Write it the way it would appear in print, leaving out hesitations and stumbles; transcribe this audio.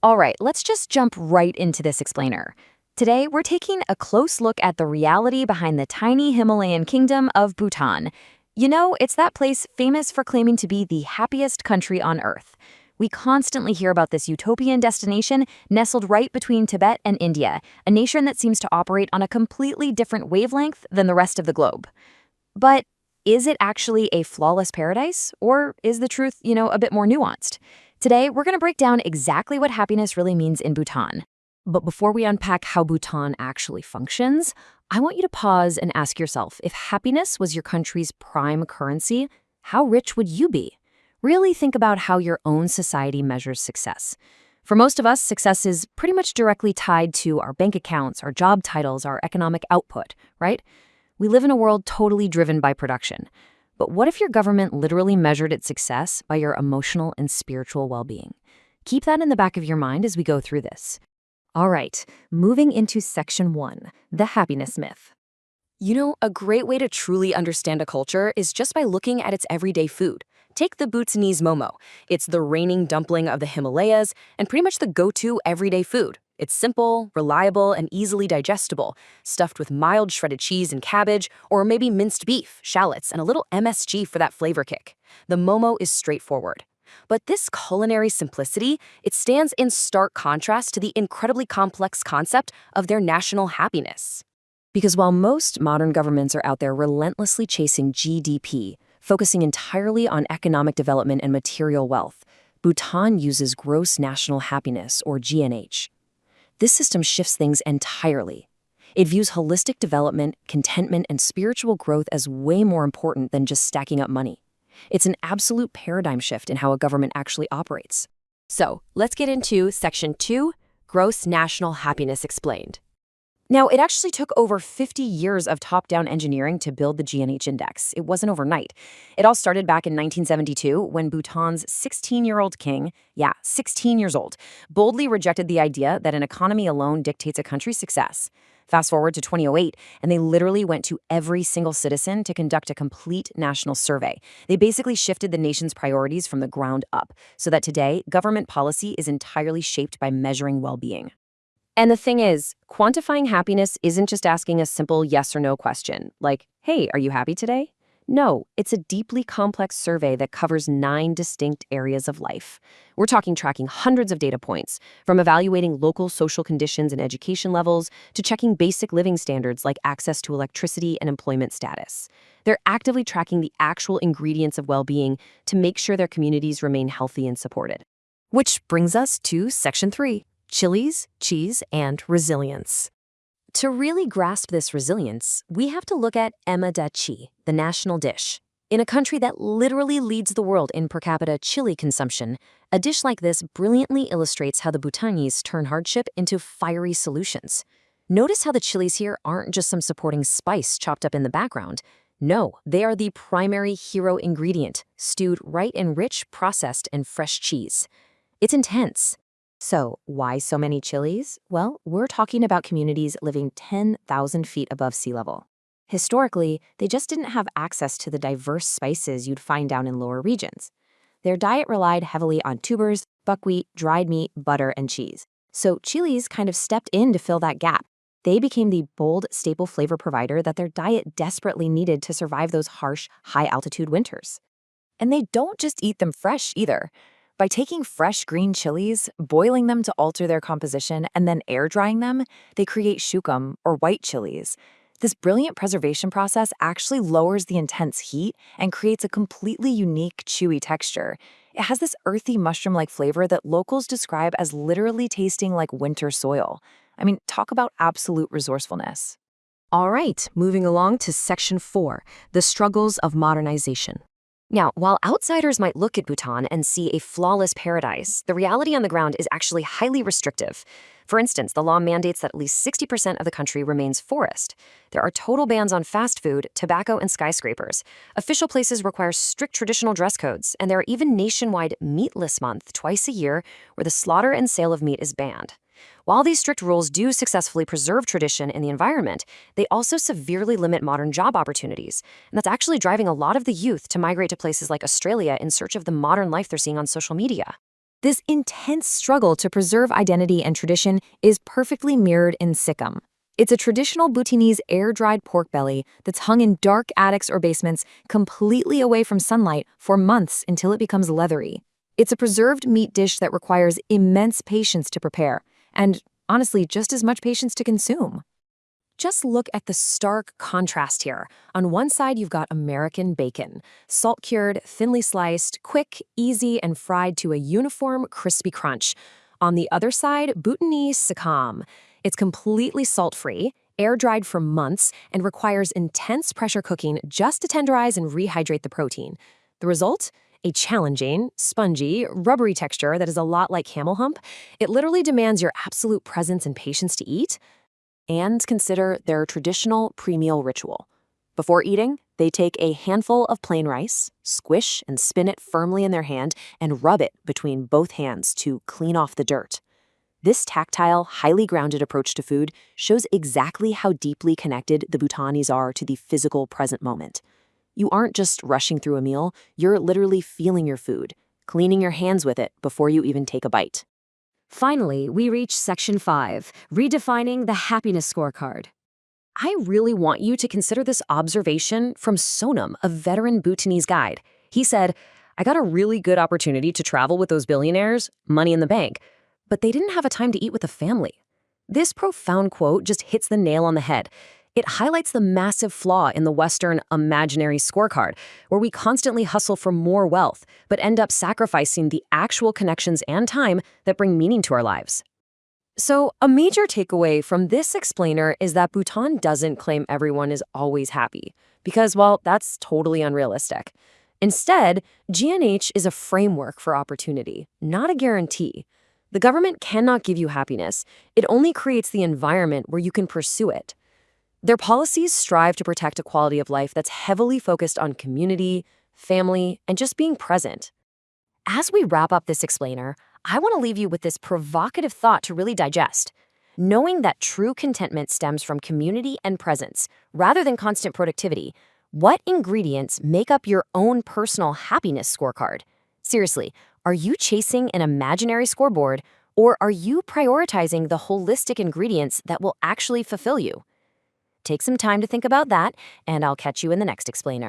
All right, let's just jump right into this explainer. Today, we're taking a close look at the reality behind the tiny Himalayan kingdom of Bhutan. You know, it's that place famous for claiming to be the happiest country on Earth. We constantly hear about this utopian destination nestled right between Tibet and India, a nation that seems to operate on a completely different wavelength than the rest of the globe. But is it actually a flawless paradise? Or is the truth, a bit more nuanced? Today, we're going to break down exactly what happiness really means in Bhutan. But before we unpack how Bhutan actually functions, I want you to pause and ask yourself, if happiness was your country's prime currency, how rich would you be? Really think about how your own society measures success. For most of us, success is pretty much directly tied to our bank accounts, our job titles, our economic output, right? We live in a world totally driven by production. But what if your government literally measured its success by your emotional and spiritual well-being? Keep that in the back of your mind as we go through this. All right, moving into section 1, the happiness myth. You know, a great way to truly understand a culture is just by looking at its everyday food. Take the Bhutanese momo. It's the reigning dumpling of the Himalayas and pretty much the go-to everyday food. It's simple, reliable, and easily digestible, stuffed with mild shredded cheese and cabbage, or maybe minced beef, shallots, and a little MSG for that flavor kick. The momo is straightforward. But this culinary simplicity, it stands in stark contrast to the incredibly complex concept of their national happiness. Because while most modern governments are out there relentlessly chasing GDP, focusing entirely on economic development and material wealth, Bhutan uses gross national happiness, or GNH. This system shifts things entirely. It views holistic development, contentment, and spiritual growth as way more important than just stacking up money. It's an absolute paradigm shift in how a government actually operates. So, let's get into Section 2, Gross National Happiness Explained. Now, it actually took over 50 years of top-down engineering to build the GNH index. It wasn't overnight. It all started back in 1972 when Bhutan's 16-year-old king, 16 years old, boldly rejected the idea that an economy alone dictates a country's success. Fast forward to 2008, and they literally went to every single citizen to conduct a complete national survey. They basically shifted the nation's priorities from the ground up, so that today, government policy is entirely shaped by measuring well-being. And the thing is, quantifying happiness isn't just asking a simple yes or no question, like, hey, are you happy today? No, it's a deeply complex survey that covers 9 distinct areas of life. We're talking tracking hundreds of data points, from evaluating local social conditions and education levels to checking basic living standards like access to electricity and employment status. They're actively tracking the actual ingredients of well-being to make sure their communities remain healthy and supported. Which brings us to Section 3. Chilies, cheese, and resilience. To really grasp this resilience, we have to look at emadachi, the national dish. In a country that literally leads the world in per capita chili consumption, a dish like this brilliantly illustrates how the Bhutanese turn hardship into fiery solutions. Notice how the chilies here aren't just some supporting spice chopped up in the background. No, they are the primary hero ingredient, stewed right in rich, processed, and fresh cheese. It's intense. So, why so many chilies? Well, we're talking about communities living 10,000 feet above sea level. Historically, they just didn't have access to the diverse spices you'd find down in lower regions. Their diet relied heavily on tubers, buckwheat, dried meat, butter, and cheese. So, chilies kind of stepped in to fill that gap. They became the bold, staple flavor provider that their diet desperately needed to survive those harsh, high-altitude winters. And they don't just eat them fresh, either. By taking fresh green chilies, boiling them to alter their composition, and then air drying them, they create shukum, or white chilies. This brilliant preservation process actually lowers the intense heat and creates a completely unique, chewy texture. It has this earthy mushroom-like flavor that locals describe as literally tasting like winter soil. I mean, talk about absolute resourcefulness. All right, moving along to Section 4, the struggles of modernization. Now, while outsiders might look at Bhutan and see a flawless paradise, the reality on the ground is actually highly restrictive. For instance, the law mandates that at least 60% of the country remains forest. There are total bans on fast food, tobacco, and skyscrapers. Official places require strict traditional dress codes, and there are even nationwide Meatless Month twice a year where the slaughter and sale of meat is banned. While these strict rules do successfully preserve tradition in the environment, they also severely limit modern job opportunities. And that's actually driving a lot of the youth to migrate to places like Australia in search of the modern life they're seeing on social media. This intense struggle to preserve identity and tradition is perfectly mirrored in Sikkim. It's a traditional Bhutanese air-dried pork belly that's hung in dark attics or basements, completely away from sunlight for months until it becomes leathery. It's a preserved meat dish that requires immense patience to prepare, and honestly, just as much patience to consume. Just look at the stark contrast here. On one side, you've got American bacon, salt-cured, thinly sliced, quick, easy, and fried to a uniform, crispy crunch. On the other side, Bhutanese sakam. It's completely salt-free, air-dried for months, and requires intense pressure cooking just to tenderize and rehydrate the protein. The result? A challenging, spongy, rubbery texture that is a lot like camel hump. It literally demands your absolute presence and patience to eat. And consider their traditional pre-meal ritual. Before eating, they take a handful of plain rice, squish and spin it firmly in their hand, and rub it between both hands to clean off the dirt. This tactile, highly grounded approach to food shows exactly how deeply connected the Bhutanese are to the physical present moment. You aren't just rushing through a meal, you're literally feeling your food, cleaning your hands with it before you even take a bite. Finally, we reach Section 5, redefining the happiness scorecard. I really want you to consider this observation from Sonam, a veteran Bhutanese guide. He said, "I got a really good opportunity to travel with those billionaires, money in the bank, but they didn't have a time to eat with the family." This profound quote just hits the nail on the head. It highlights the massive flaw in the Western imaginary scorecard, where we constantly hustle for more wealth, but end up sacrificing the actual connections and time that bring meaning to our lives. So, a major takeaway from this explainer is that Bhutan doesn't claim everyone is always happy, because, well, that's totally unrealistic. Instead, GNH is a framework for opportunity, not a guarantee. The government cannot give you happiness. It only creates the environment where you can pursue it. Their policies strive to protect a quality of life that's heavily focused on community, family, and just being present. As we wrap up this explainer, I want to leave you with this provocative thought to really digest. Knowing that true contentment stems from community and presence, rather than constant productivity, what ingredients make up your own personal happiness scorecard? Seriously, are you chasing an imaginary scoreboard, or are you prioritizing the holistic ingredients that will actually fulfill you? Take some time to think about that, and I'll catch you in the next explainer.